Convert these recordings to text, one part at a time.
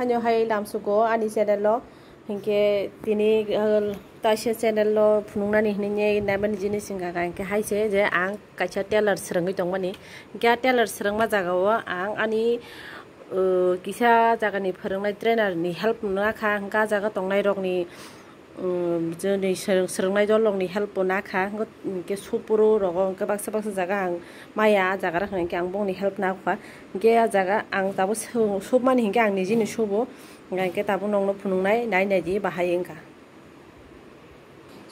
hanyo hai lamsugo ani channel lo hinke tini taisha channel lo phunungnani hninge naimani jinis singa ganke haise je ang kaisa tailor srangui tongmani hinke tailor srangma jagao ang ani kisa jagani phörungnai trainer ni help nakha hingka jaga tongnai rokni joni srungnai jolongni help nakha ke supuru rogo ke baksa baksa jaga ang maya jaga rakhne ke ang bongni help nakha ke jaga ang tabo submani hinke ang nijini subo ke tabo nongno phunungnai nai nai ji bahai engka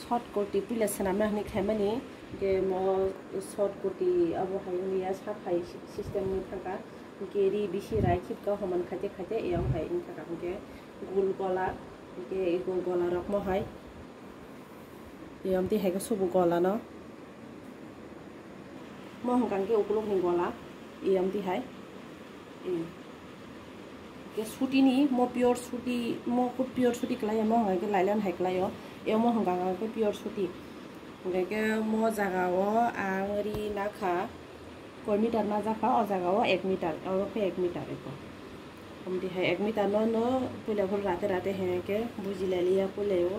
short kurti pila sanamna hni khaimani ke mo short kurti abo haini ya saphai system ni thaka ke ri bisi rai khip ka homan khate khate eyang hai engka ka ke gul gola ke gul gola rok mo hai eyam ti hai ka subu gola no mo hangkan ke ukulok ni gola eyam ti hai ke suti ni mo pure suti klai mo ha ke lailan hai klai yo e mo hangkan ke pure suti ke mo jaga o angri nakha koi meter na jaka o jaga o 1 meter aro ke 1 meter eko हमदी है 1 metre no पुले भर राते राते है के बुजिला लिया पुले ओ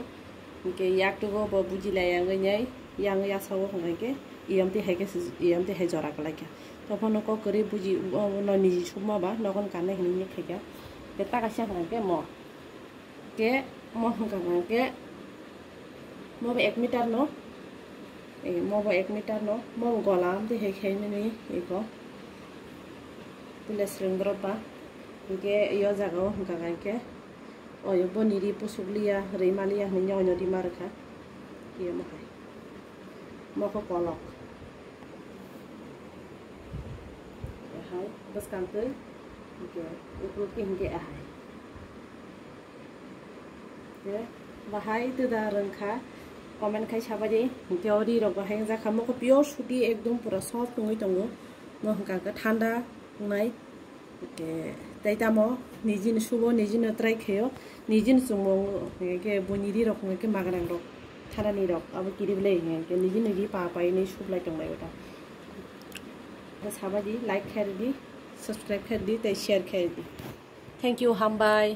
के याक तो गो बुजिला यांग न्याय यांग या साव होंगे के इयमती है के इयमती है जरा कला के तो फनो को करी बुजि न निजि सुमा बा नगन काने हिनि खे के ताकासा के मो हंगा के मो 1 मीटर नो ए मो 1 मीटर नो मो गला हमदी है खेनि नि एको पुले स्ट्रिंगरबा के यो जागा हंगा के ओयो बनिरी पुसुगलिया रैमालिया हनि ओनो दि मारखा ये मखाय मखो कलक हाय बस कांते के ऊपर के हिंगे आहाय के बाहाय तदा रंखा कमेंट खाय साबादि हिंकेओरि रग हाय जाखा मखो प्योर सुति एकदम पूरा सॉफ्ट नङै दङो म हंगा के ठंडा नङै के ताइतामो निजिन सुबो निजिन ट्राई खेयो निजिन सुमो के बनिरी रख के मागनां रक थारानि रक अब किरिबले के निजिन रि पापाय नि सुबलाय दंबाय ओटा साबादि लाइक खेर दि सब्सक्राइब खेर दि तै share Kher the thank you हामबाय।